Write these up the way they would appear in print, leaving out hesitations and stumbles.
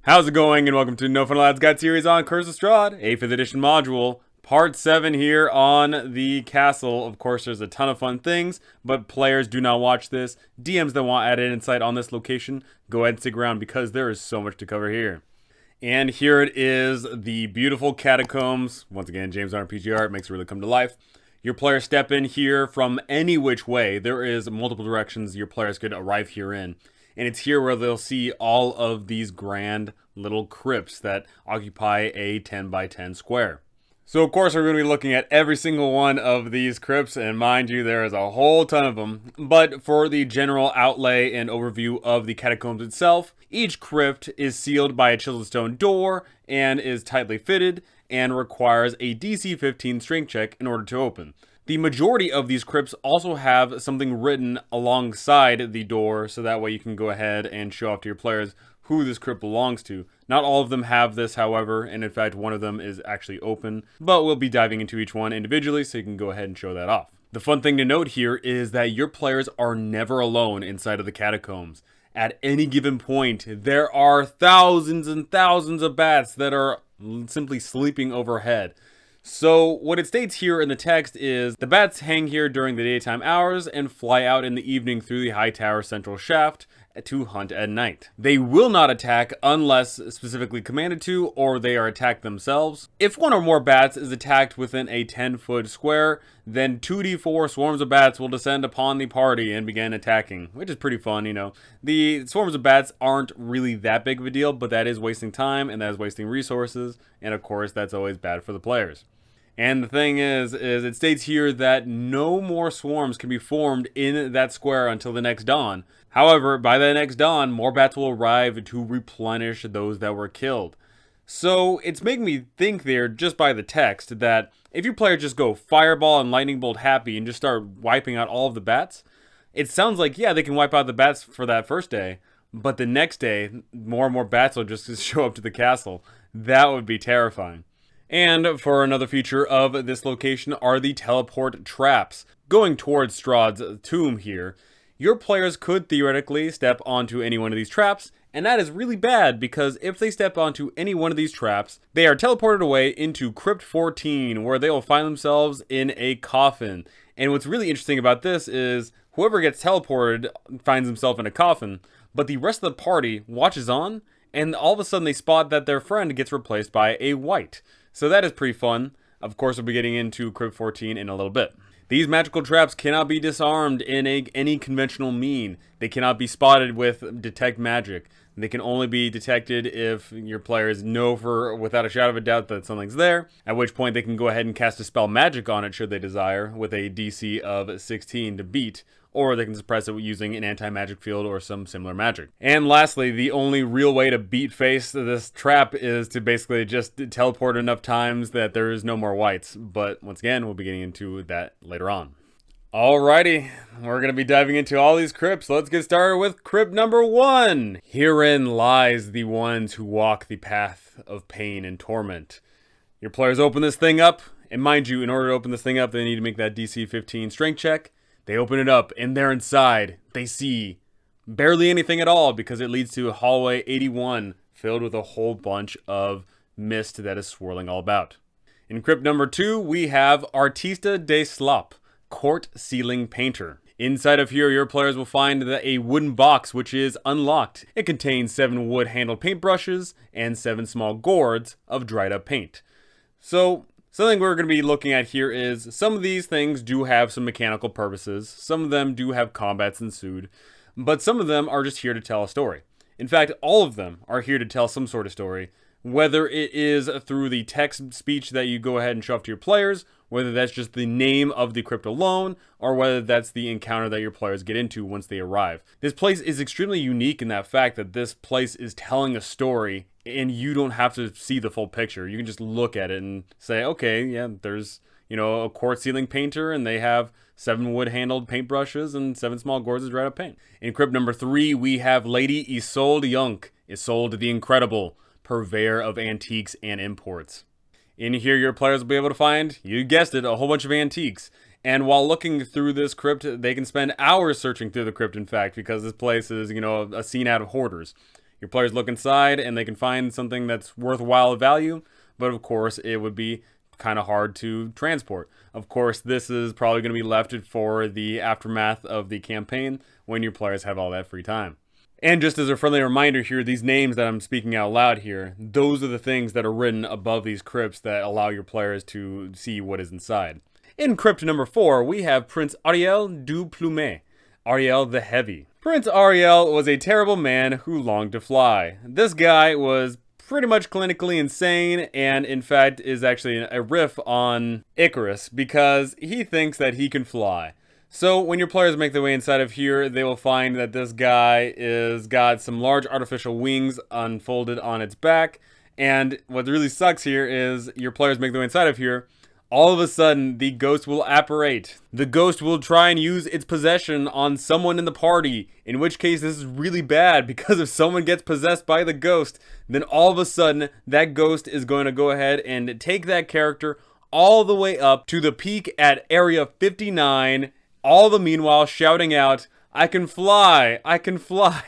How's it going, and welcome to No Fun Lads Guide series on Curse of Strahd, 8th edition module, part 7 here on the castle. Of course, there's a ton of fun things, but players do not watch this. DMs that want added insight on this location, go ahead and stick around because there is so much to cover here. And here it is, the beautiful catacombs. Once again, James RPG art makes it really come to life. Your players step in here from any which way. There is multiple directions your players could arrive here in. And it's here where they'll see all of these grand little crypts that occupy a 10 by 10 square. So of course we're going to be looking at every single one of these crypts, and mind you, there is a whole ton of them. But for the general outlay and overview of the catacombs itself, each crypt is sealed by a chiseled stone door and is tightly fitted and requires a DC 15 strength check in order to open. The majority of these crypts also have something written alongside the door, so that way you can go ahead and show off to your players who this crypt belongs to. Not all of them have this, however, and in fact one of them is actually open, but we'll be diving into each one individually so you can go ahead and show that off. The fun thing to note here is that your players are never alone inside of the catacombs. At any given point, there are thousands and thousands of bats that are simply sleeping overhead. So what it states here in the text is, the bats hang here during the daytime hours and fly out in the evening through the high tower central shaft to hunt at night. They will not attack unless specifically commanded to, or they are attacked themselves. If one or more bats is attacked within a 10-foot square, then 2d4 swarms of bats will descend upon the party and begin attacking, which is pretty fun, you know. The swarms of bats aren't really that big of a deal, but that is wasting time and that is wasting resources, and of course that's always bad for the players. And the thing is it states here that no more swarms can be formed in that square until the next dawn. However, by the next dawn, more bats will arrive to replenish those that were killed. So it's making me think there, just by the text, that if your players just go fireball and lightning bolt happy and just start wiping out all of the bats, it sounds like, yeah, they can wipe out the bats for that first day, but the next day, more and more bats will just show up to the castle. That would be terrifying. And for another feature of this location are the teleport traps. Going towards Strahd's tomb here, your players could theoretically step onto any one of these traps, and that is really bad because if they step onto any one of these traps, they are teleported away into Crypt 14, where they will find themselves in a coffin. And what's really interesting about this is whoever gets teleported finds himself in a coffin, but the rest of the party watches on, and all of a sudden they spot that their friend gets replaced by a wight. So that is pretty fun. Of course, we'll be getting into Crypt 14 in a little bit. These magical traps cannot be disarmed in any conventional mean. They cannot be spotted with detect magic. They can only be detected if your players know without a shadow of a doubt that something's there, at which point they can go ahead and cast a spell magic on it should they desire, with a DC of 16 to beat, or they can suppress it using an anti-magic field or some similar magic. And lastly, the only real way to beat face this trap is to basically just teleport enough times that there is no more wights. But once again, we'll be getting into that later on. Alrighty, we're going to be diving into all these crypts. Let's get started with crypt number 1. Herein lies the ones who walk the path of pain and torment. Your players open this thing up, and mind you, in order to open this thing up, they need to make that DC 15 strength check. They open it up, and there inside, they see barely anything at all because it leads to hallway 81 filled with a whole bunch of mist that is swirling all about. In crypt number 2, we have Artista de Slop, Court Ceiling Painter. Inside of here, your players will find a wooden box which is unlocked. It contains 7 wood-handled paintbrushes and 7 small gourds of dried-up paint. So something we're going to be looking at here is some of these things do have some mechanical purposes. Some of them do have combats ensued, but some of them are just here to tell a story. In fact, all of them are here to tell some sort of story, whether it is through the text speech that you go ahead and show off to your players, whether that's just the name of the crypt alone, or whether that's the encounter that your players get into once they arrive. This place is extremely unique in that fact that this place is telling a story and you don't have to see the full picture. You can just look at it and say, okay, yeah, there's, a court ceiling painter and they have 7 wood-handled paintbrushes and 7 small gourds of dried-up paint. In crypt number 3, we have Lady Isolde Yunk, Isolde the Incredible, purveyor of antiques and imports. In here, your players will be able to find, you guessed it, a whole bunch of antiques. And while looking through this crypt, they can spend hours searching through the crypt, in fact, because this place is, a scene out of hoarders. Your players look inside and they can find something that's worthwhile value, but of course it would be kind of hard to transport. Of course, this is probably going to be left for the aftermath of the campaign when your players have all that free time. And just as a friendly reminder here, these names that I'm speaking out loud here, those are the things that are written above these crypts that allow your players to see what is inside. In crypt number 4, we have Prince Ariel du Plumet, Ariel the Heavy. Prince Ariel was a terrible man who longed to fly. This guy was pretty much clinically insane, and in fact is actually a riff on Icarus because he thinks that he can fly. So when your players make their way inside of here, they will find that this guy is got some large artificial wings unfolded on its back. And what really sucks here is your players make their way inside of here. All of a sudden, the ghost will apparate. The ghost will try and use its possession on someone in the party, in which case this is really bad because if someone gets possessed by the ghost, then all of a sudden that ghost is going to go ahead and take that character all the way up to the peak at area 59, all the meanwhile shouting out, "I can fly, I can fly."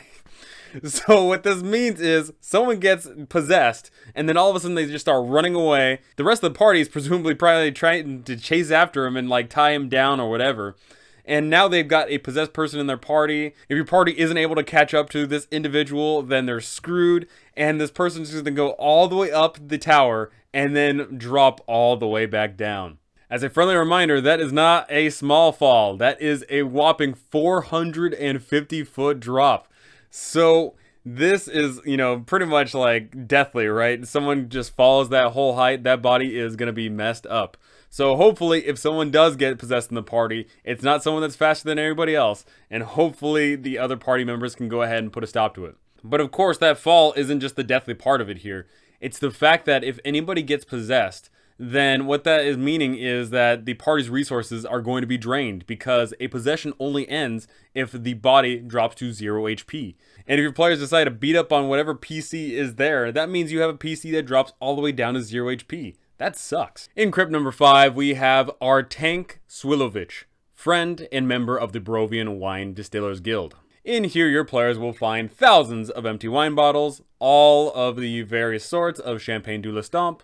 So what this means is someone gets possessed and then all of a sudden they just start running away. The rest of the party is presumably probably trying to chase after him and like tie him down or whatever. And now they've got a possessed person in their party. If your party isn't able to catch up to this individual, then they're screwed. And this person's just going to go all the way up the tower and then drop all the way back down. As a friendly reminder, that is not a small fall. That is a whopping 450-foot drop. So this is, pretty much like deathly, right? Someone just falls that whole height, that body is going to be messed up. So hopefully if someone does get possessed in the party, it's not someone that's faster than everybody else. And hopefully the other party members can go ahead and put a stop to it. But of course that fall isn't just the deathly part of it here. It's the fact that if anybody gets possessed, then what that is meaning is that the party's resources are going to be drained because a possession only ends if the body drops to 0 HP. And if your players decide to beat up on whatever PC is there, that means you have a PC that drops all the way down to 0 HP. That sucks. In crypt number 5, we have Artank Swilovich, friend and member of the Barovian Wine Distillers Guild. In here, your players will find thousands of empty wine bottles, all of the various sorts of Champagne de la Stomp,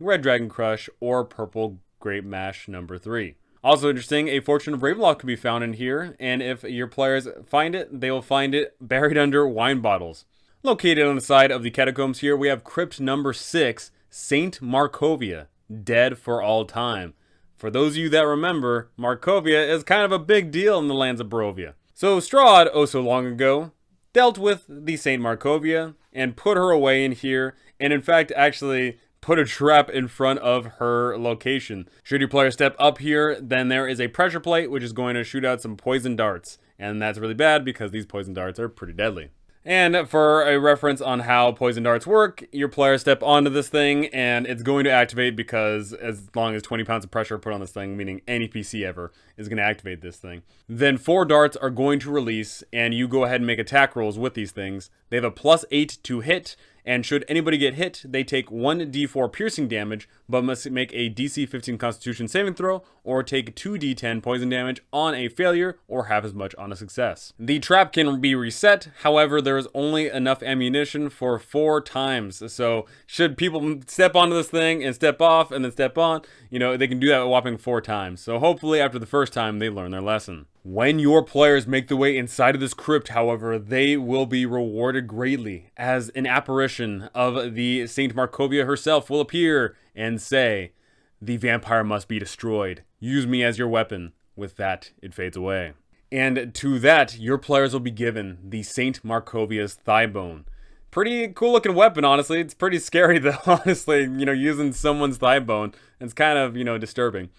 Red Dragon Crush, or Purple Grape Mash number 3. Also interesting, a Fortune of Ravenloft can be found in here, and if your players find it, they will find it buried under wine bottles. Located on the side of the catacombs here, we have crypt number 6, Saint Markovia, dead for all time. For those of you that remember, Markovia is kind of a big deal in the lands of Barovia. So Strahd, oh so long ago, dealt with the Saint Markovia and put her away in here, and in fact actually put a trap in front of her location. Should your player step up here, then there is a pressure plate which is going to shoot out some poison darts. And that's really bad because these poison darts are pretty deadly. And for a reference on how poison darts work, your players step onto this thing and it's going to activate because as long as 20 pounds of pressure are put on this thing, meaning any PC ever, is going to activate this thing. Then 4 darts are going to release and you go ahead and make attack rolls with these things. They have a +8 to hit, and should anybody get hit, they take 1d4 piercing damage, but must make a DC 15 Constitution saving throw, or take 2d10 poison damage on a failure, or half as much on a success. The trap can be reset, however, there is only enough ammunition for 4 times. So, should people step onto this thing and step off and then step on, they can do that a whopping 4 times. So hopefully after the first time, they learn their lesson. When your players make their way inside of this crypt, however, they will be rewarded greatly, as an apparition of the Saint Markovia herself will appear and say, "The vampire must be destroyed. Use me as your weapon." With that, it fades away. And to that, your players will be given the Saint Markovia's thigh bone. Pretty cool looking weapon, honestly. It's pretty scary though, honestly, using someone's thigh bone. It's kind of, disturbing.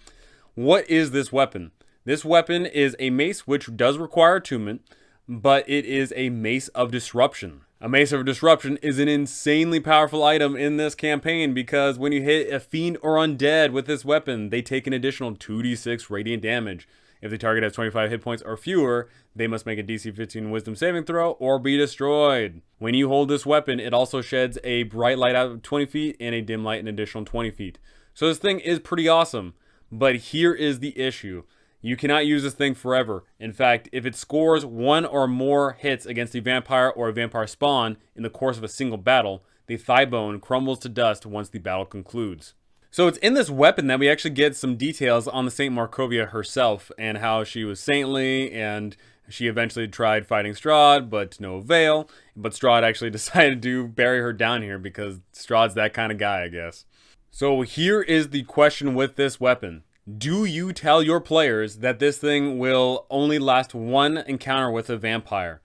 What is this weapon? This weapon is a mace which does require attunement, but it is a mace of disruption. A mace of disruption is an insanely powerful item in this campaign because when you hit a fiend or undead with this weapon, they take an additional 2d6 radiant damage. If the target has 25 hit points or fewer, they must make a DC 15 wisdom saving throw or be destroyed. When you hold this weapon, it also sheds a bright light out of 20 feet and a dim light an additional 20 feet. So this thing is pretty awesome, but here is the issue. You cannot use this thing forever. In fact, if it scores one or more hits against a vampire or a vampire spawn in the course of a single battle, the thigh bone crumbles to dust once the battle concludes. So it's in this weapon that we actually get some details on the Saint Markovia herself and how she was saintly, and she eventually tried fighting Strahd, but to no avail. But Strahd actually decided to bury her down here because Strahd's that kind of guy, I guess. So here is the question with this weapon. Do you tell your players that this thing will only last one encounter with a vampire?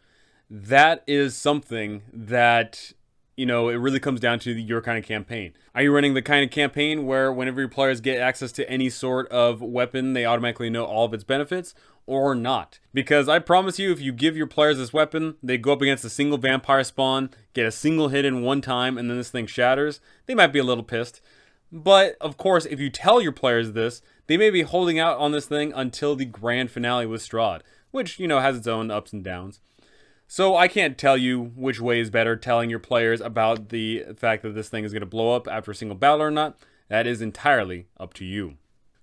That is something that, it really comes down to your kind of campaign. Are you running the kind of campaign where whenever your players get access to any sort of weapon, they automatically know all of its benefits, or not? Because I promise you, if you give your players this weapon, they go up against a single vampire spawn, get a single hit in one time, and then this thing shatters, they might be a little pissed. But, of course, if you tell your players this, they may be holding out on this thing until the grand finale with Strahd, which, has its own ups and downs. So I can't tell you which way is better, telling your players about the fact that this thing is going to blow up after a single battle or not. That is entirely up to you.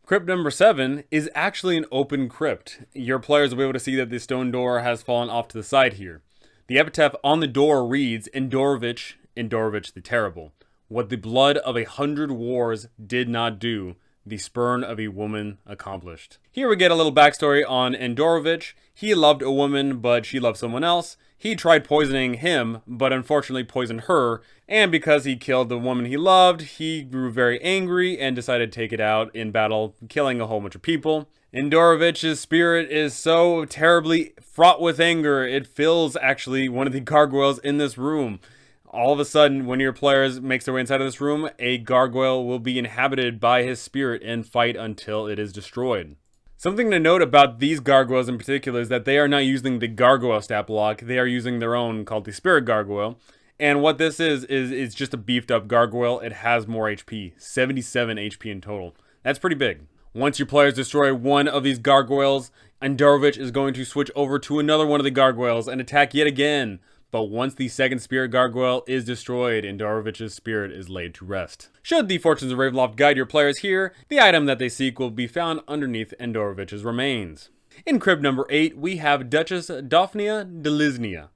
Crypt number 7 is actually an open crypt. Your players will be able to see that the stone door has fallen off to the side here. The epitaph on the door reads, Endorovitch the Terrible. What the blood of 100 wars did not do, the spurn of a woman accomplished. Here we get a little backstory on Endorovitch. He loved a woman, but she loved someone else. He tried poisoning him, but unfortunately poisoned her. And because he killed the woman he loved, he grew very angry and decided to take it out in battle, killing a whole bunch of people. Endorovitch's spirit is so terribly fraught with anger, it fills actually one of the gargoyles in this room. All of a sudden, when your players makes their way inside of this room, a gargoyle will be inhabited by his spirit and fight until it is destroyed. Something to note about these gargoyles in particular is that they are not using the gargoyle stat block. They are using their own, called the spirit gargoyle. And what this is just a beefed up gargoyle. It has more HP, 77 HP in total. That's pretty big. Once your players destroy one of these gargoyles, Endorovitch is going to switch over to another one of the gargoyles and attack yet again. But once the second spirit gargoyle is destroyed, Endorovitch's spirit is laid to rest. Should the fortunes of Ravenloft guide your players here, the item that they seek will be found underneath Endorovitch's remains. In Crypt number 8, we have Duchess Daphnia Delisnia.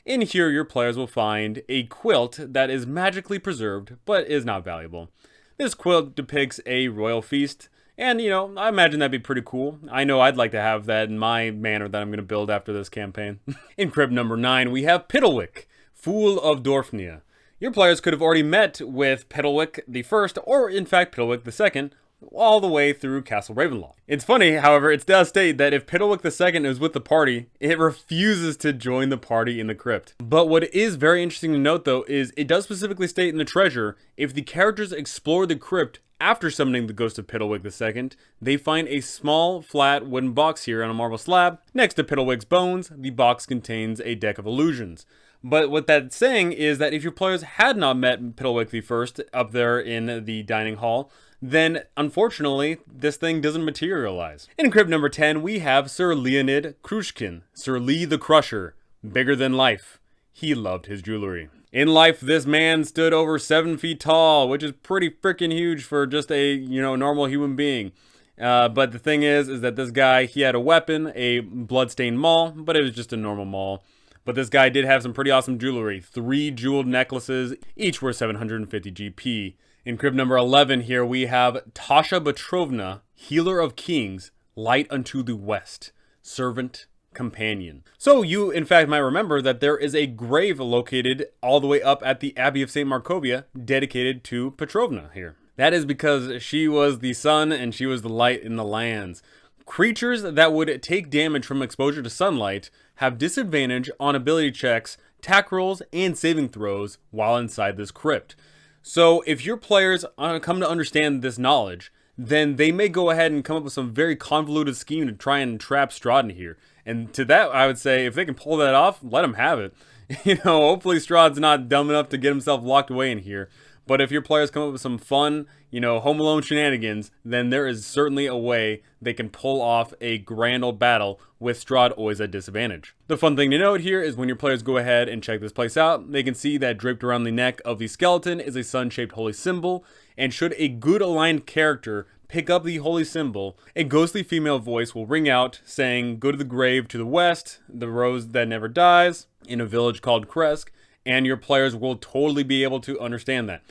In here, your players will find a quilt that is magically preserved, but is not valuable. This quilt depicts a royal feast, and, I imagine that'd be pretty cool. I know I'd like to have that in my manor that I'm going to build after this campaign. In Crypt number 9, we have Pidlwick, Fool of Dorfnia. Your players could have already met with Pidlwick the First, or in fact Pidlwick the Second, all the way through Castle Ravenloft. It's funny, however, it does state that if Pidlwick II is with the party, it refuses to join the party in the crypt. But what is very interesting to note, though, is it does specifically state in the treasure, if the characters explore the crypt after summoning the ghost of Pidlwick II, they find a small, flat wooden box here on a marble slab. Next to Pidlwick's bones, the box contains a deck of illusions. But what that's saying is that if your players had not met Pidlwick I up there in the dining hall, then unfortunately, this thing doesn't materialize. In Crypt number 10, we have Sir Leonid Krushkin, Sir Lee the Crusher, bigger than life. He loved his jewelry. In life, this man stood over 7 feet tall, which is pretty freaking huge for just a, normal human being. But the thing is that this guy, he had a weapon, a bloodstained maul, but it was just a normal maul. But this guy did have some pretty awesome jewelry. 3 jeweled necklaces, each worth 750 GP. In Crypt number 11 here, we have Tasha Petrovna, Healer of Kings, Light unto the West, Servant, Companion. So you, in fact, might remember that there is a grave located all the way up at the Abbey of St. Markovia dedicated to Petrovna here. That is because she was the sun and she was the light in the lands. Creatures that would take damage from exposure to sunlight have disadvantage on ability checks, attack rolls, and saving throws while inside this crypt. So if your players come to understand this knowledge, then they may go ahead and come up with some very convoluted scheme to try and trap Strahd in here. And to that, I would say, if they can pull that off, let them have it. Hopefully Strahd's not dumb enough to get himself locked away in here. But if your players come up with some fun, Home Alone shenanigans, then there is certainly a way they can pull off a grand old battle with Strahd always at disadvantage. The fun thing to note here is when your players go ahead and check this place out, they can see that draped around the neck of the skeleton is a sun-shaped holy symbol, and should a good aligned character pick up the holy symbol, a ghostly female voice will ring out saying, "Go to the grave to the west, the rose that never dies," in a village called Crypt, and your players will totally be able to understand that.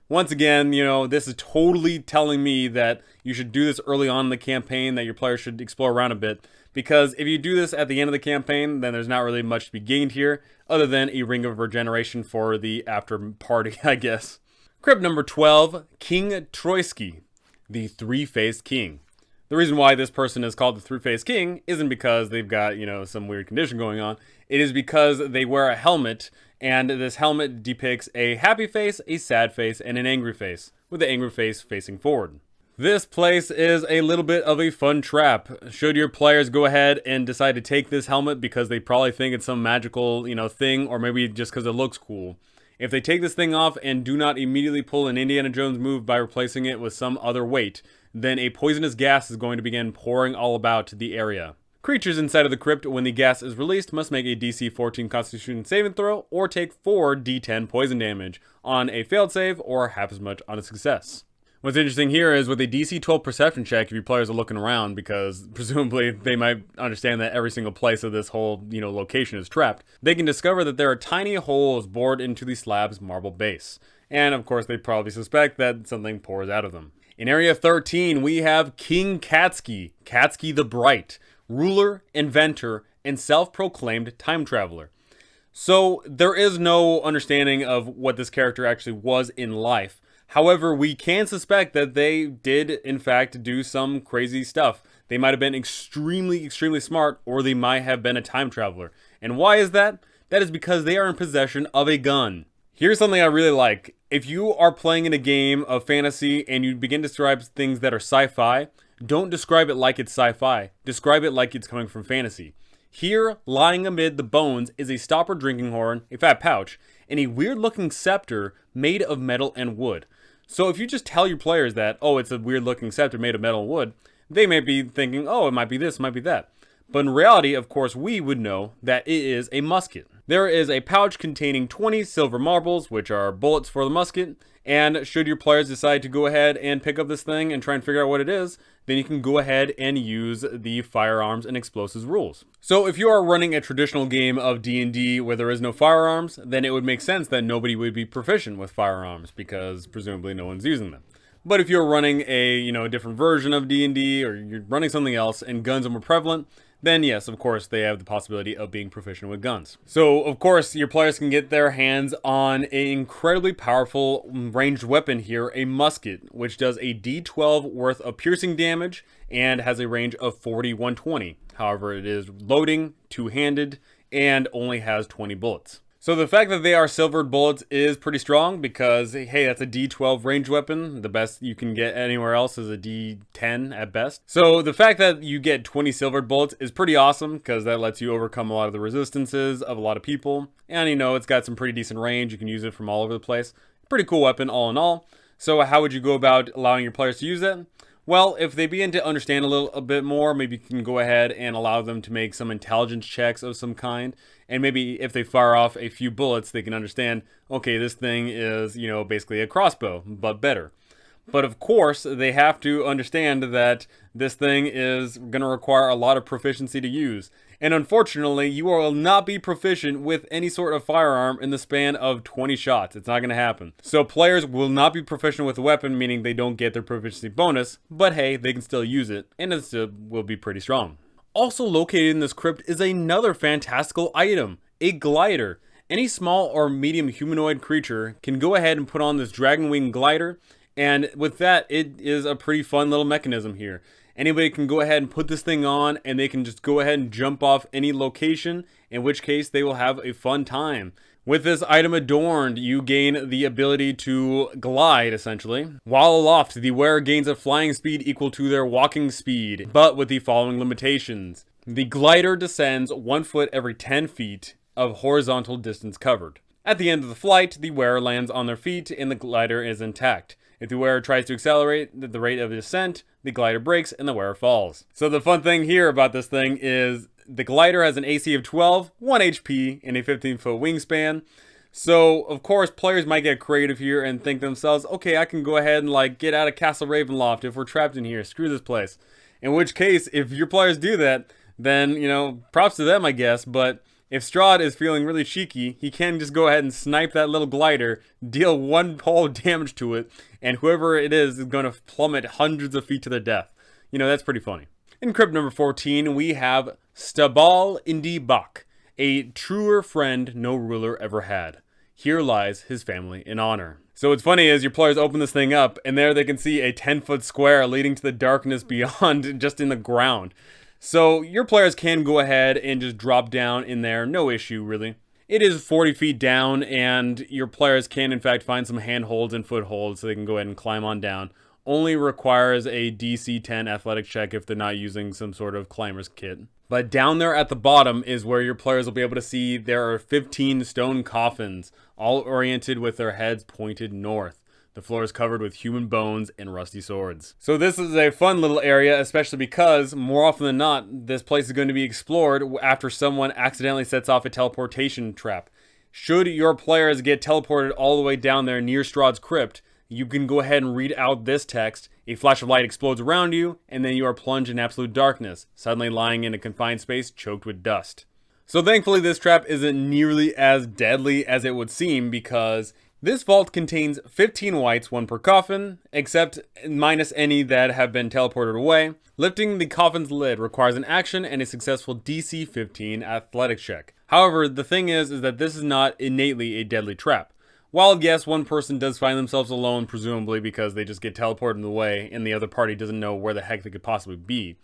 Once again, this is totally telling me that you should do this early on in the campaign, that your players should explore around a bit, because if you do this at the end of the campaign, then there's not really much to be gained here, other than a ring of regeneration for the after party, I guess. Crypt number 12, King Troisky, the Three-Faced King. The reason why this person is called the Three-Faced King isn't because they've got, some weird condition going on. It is because they wear a helmet, and this helmet depicts a happy face, a sad face, and an angry face, with the angry face facing forward. This place is a little bit of a fun trap. Should your players go ahead and decide to take this helmet because they probably think it's some magical, thing, or maybe just because it looks cool. If they take this thing off and do not immediately pull an Indiana Jones move by replacing it with some other weight, then a poisonous gas is going to begin pouring all about the area. Creatures inside of the crypt, when the gas is released, must make a DC 14 Constitution saving throw or take 4 D10 poison damage on a failed save or half as much on a success. What's interesting here is with a DC 12 perception check, if your players are looking around, because presumably they might understand that every single place of this whole, location is trapped, they can discover that there are tiny holes bored into the slab's marble base. And of course, they probably suspect that something pours out of them. In Area 13, we have King Katsky, Katsky the Bright, ruler, inventor, and self-proclaimed time traveler. So there is no understanding of what this character actually was in life. However, we can suspect that they did, in fact, do some crazy stuff. They might have been extremely, extremely smart, or they might have been a time traveler. And why is that? That is because they are in possession of a gun. Here's something I really like. If you are playing in a game of fantasy and you begin to describe things that are sci-fi, don't describe it like it's sci-fi. Describe it like it's coming from fantasy. Here, lying amid the bones, is a stopper drinking horn, a fat pouch, and a weird-looking scepter made of metal and wood. So if you just tell your players that, oh, it's a weird-looking scepter made of metal and wood, they may be thinking, oh, it might be this, it might be that. But in reality, of course, we would know that it is a musket. There is a pouch containing 20 silver marbles, which are bullets for the musket, and should your players decide to go ahead and pick up this thing and try and figure out what it is, then you can go ahead and use the firearms and explosives rules. So if you are running a traditional game of D&D where there is no firearms, then it would make sense that nobody would be proficient with firearms because presumably no one's using them. But if you're running a different version of D&D or you're running something else and guns are more prevalent, then yes, of course, they have the possibility of being proficient with guns. So, of course, your players can get their hands on an incredibly powerful ranged weapon here, a musket, which does a D12 worth of piercing damage and has a range of 40-120. However, it is loading, two-handed, and only has 20 bullets. So the fact that they are silvered bullets is pretty strong because, hey, that's a D12 ranged weapon. The best you can get anywhere else is a D10 at best. So the fact that you get 20 silvered bullets is pretty awesome because that lets you overcome a lot of the resistances of a lot of people. And, it's got some pretty decent range. You can use it from all over the place. Pretty cool weapon all in all. So how would you go about allowing your players to use it? Well, if they begin to understand a bit more, maybe you can go ahead and allow them to make some intelligence checks of some kind. And maybe if they fire off a few bullets, they can understand, okay, this thing is, basically a crossbow, but better. But of course, they have to understand that this thing is going to require a lot of proficiency to use. And unfortunately, you will not be proficient with any sort of firearm in the span of 20 shots. It's not going to happen. So players will not be proficient with a weapon, meaning they don't get their proficiency bonus. But hey, they can still use it, and it still will be pretty strong. Also located in this crypt is another fantastical item, a glider. Any small or medium humanoid creature can go ahead and put on this dragon wing glider, and with that, it is a pretty fun little mechanism here. Anybody can go ahead and put this thing on, and they can just go ahead and jump off any location, in which case they will have a fun time. With this item adorned, you gain the ability to glide, essentially. While aloft, the wearer gains a flying speed equal to their walking speed, but with the following limitations. The glider descends 1 foot every 10 feet of horizontal distance covered. At the end of the flight, the wearer lands on their feet and the glider is intact. If the wearer tries to accelerate the rate of descent, the glider breaks and the wearer falls. So the fun thing here about this thing is the glider has an AC of 12, 1 HP, and a 15-foot wingspan. So, of course, players might get creative here and think to themselves, okay, I can go ahead and, like, get out of Castle Ravenloft if we're trapped in here. Screw this place. In which case, if your players do that, then, you know, props to them, I guess. But if Strahd is feeling really cheeky, he can just go ahead and snipe that little glider, deal one whole damage to it, and whoever it is going to plummet hundreds of feet to their death. You know, that's pretty funny. In Crypt number 14, we have Stahbal Indi Bak, a truer friend no ruler ever had. Here lies his family in honor. So what's funny is your players open this thing up, and there they can see a 10-foot square leading to the darkness beyond, just in the ground. So your players can go ahead and just drop down in there, no issue really. It is 40 feet down, and your players can in fact find some handholds and footholds so they can go ahead and climb on down. Only requires a DC 10 athletic check if they're not using some sort of climber's kit. But down there at the bottom is where your players will be able to see there are 15 stone coffins, all oriented with their heads pointed north. The floor is covered with human bones and rusty swords. So this is a fun little area, especially because, more often than not, this place is going to be explored after someone accidentally sets off a teleportation trap. Should your players get teleported all the way down there near Strahd's crypt, you can go ahead and read out this text. A flash of light explodes around you, and then you are plunged in absolute darkness, suddenly lying in a confined space choked with dust. So thankfully this trap isn't nearly as deadly as it would seem, because this vault contains 15 whites, one per coffin, except minus any that have been teleported away. Lifting the coffin's lid requires an action and a successful DC 15 athletics check. However, the thing is that this is not innately a deadly trap. While, yes, one person does find themselves alone, presumably because they just get teleported in the way and the other party doesn't know where the heck they could possibly be.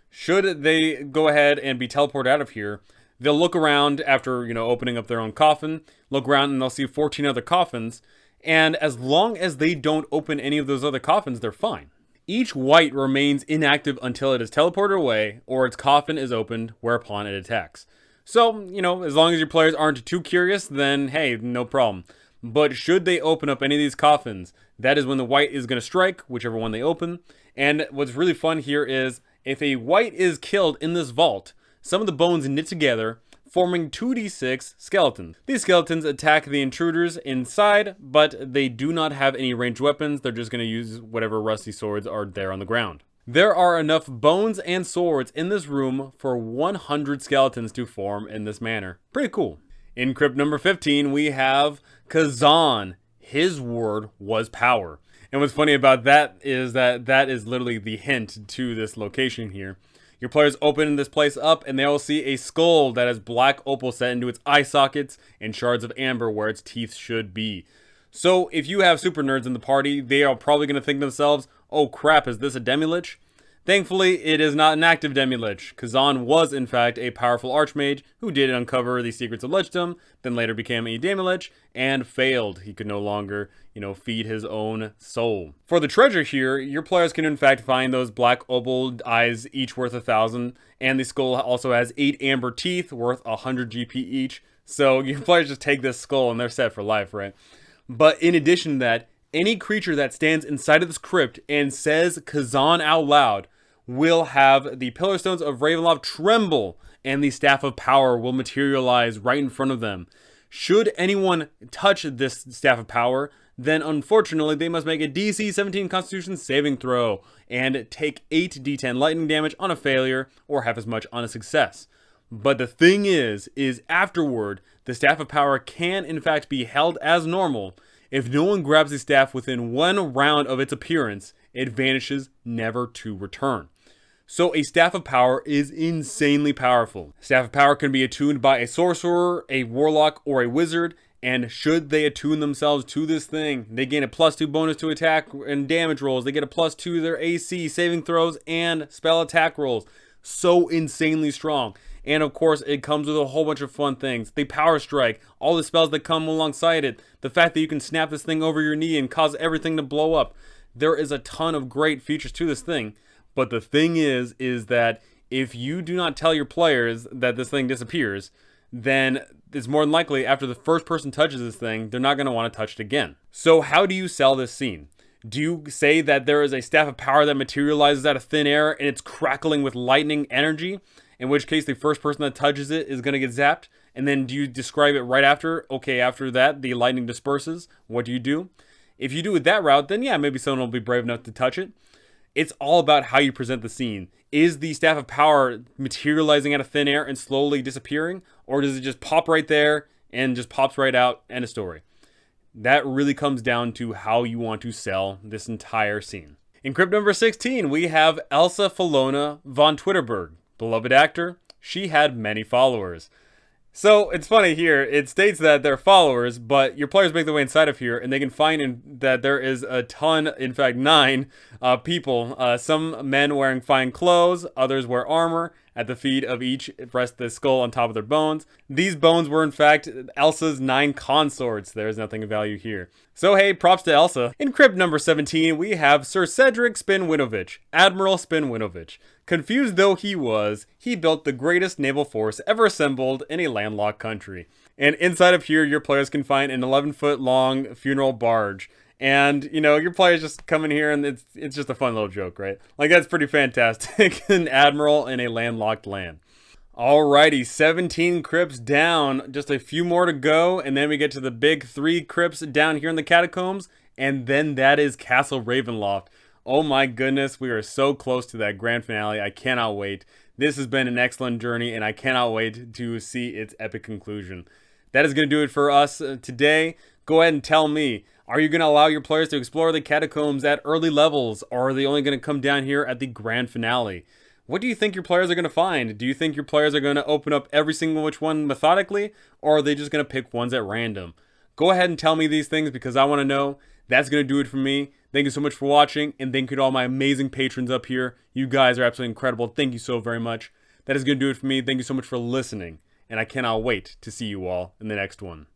Should they go ahead and be teleported out of here, they'll look around after, opening up their own coffin, look around and they'll see 14 other coffins, and as long as they don't open any of those other coffins, they're fine. Each white remains inactive until it is teleported away or its coffin is opened, whereupon it attacks. So, as long as your players aren't too curious, then hey, no problem. But should they open up any of these coffins, that is when the white is going to strike, whichever one they open. And what's really fun here is, if a white is killed in this vault, some of the bones knit together, forming 2d6 skeletons. These skeletons attack the intruders inside, but they do not have any ranged weapons. They're just going to use whatever rusty swords are there on the ground. There are enough bones and swords in this room for 100 skeletons to form in this manner. Pretty cool. In Crypt number 15, we have Khazan. His word was power. And what's funny about that is that is literally the hint to this location here. Your players open this place up and they will see a skull that has black opal set into its eye sockets and shards of amber where its teeth should be. So if you have super nerds in the party, they are probably going to think to themselves, oh crap, is this a demi-lich? Thankfully, it is not an active demi-lich. Khazan was, in fact, a powerful archmage who did uncover the secrets of lichdom, then later became a demi-lich, and failed. He could no longer, feed his own soul. For the treasure here, your players can, in fact, find those black opal eyes, each worth 1,000, and the skull also has 8 amber teeth, worth 100 GP each. So your players just take this skull and they're set for life, right? But in addition to that, any creature that stands inside of this crypt and says Khazan out loud will have the pillar stones of Ravenloft tremble, and the staff of power will materialize right in front of them. Should anyone touch this staff of power, then unfortunately they must make a DC 17 Constitution saving throw and take 8 D10 lightning damage on a failure or half as much on a success. But the thing is afterward, the staff of power can in fact be held as normal. If no one grabs the staff within 1 round of its appearance, it vanishes, never to return. So a Staff of Power is insanely powerful. Staff of Power can be attuned by a sorcerer, a warlock, or a wizard, and should they attune themselves to this thing, they gain a +2 bonus to attack and damage rolls. They get a +2 to their AC, saving throws, and spell attack rolls. So insanely strong. And of course, it comes with a whole bunch of fun things. The Power Strike, all the spells that come alongside it, the fact that you can snap this thing over your knee and cause everything to blow up. There is a ton of great features to this thing. But the thing is that if you do not tell your players that this thing disappears, then it's more than likely after the first person touches this thing, they're not going to want to touch it again. So how do you sell this scene? Do you say that there is a Staff of Power that materializes out of thin air and it's crackling with lightning energy? In which case the first person that touches it is going to get zapped? And then do you describe it right after? Okay, after that, the lightning disperses. What do you do? If you do it that route, then yeah, maybe someone will be brave enough to touch it. It's all about how you present the scene. Is the Staff of Power materializing out of thin air and slowly disappearing? Or does it just pop right there and just pops right out? End of story. That really comes down to how you want to sell this entire scene. In Crypt number 16, we have Elsa Fallona von Twitterberg. Beloved actor, she had many followers. So it's funny here, it states that they're followers, but your players make their way inside of here and they can find that there is a ton, in fact 9 people. Some men wearing fine clothes, others wear armor. At the feet of each rest the skull on top of their bones. These bones were in fact Elsa's 9 consorts. There's nothing of value here. So hey, props to Elsa. In Crypt number 17, we have Sir Sedrick Spinwinovich, Admiral Spinwinovich. Confused though he was, he built the greatest naval force ever assembled in a landlocked country. And inside of here, your players can find an 11-foot long funeral barge. And, you know, your players just come in here and it's just a fun little joke, right? Like, that's pretty fantastic. An admiral in a landlocked land. Alrighty, 17 crypts down. Just a few more to go. And then we get to the big 3 crypts down here in the catacombs. And then that is Castle Ravenloft. Oh my goodness, we are so close to that grand finale. I cannot wait. This has been an excellent journey and I cannot wait to see its epic conclusion. That is going to do it for us today. Go ahead and tell me, are you going to allow your players to explore the catacombs at early levels, or are they only going to come down here at the grand finale? What do you think your players are going to find? Do you think your players are going to open up every single which one methodically, or are they just going to pick ones at random? Go ahead and tell me these things because I want to know. That's going to do it for me. Thank you so much for watching, and thank you to all my amazing patrons up here. You guys are absolutely incredible. Thank you so very much. That is going to do it for me. Thank you so much for listening, and I cannot wait to see you all in the next one.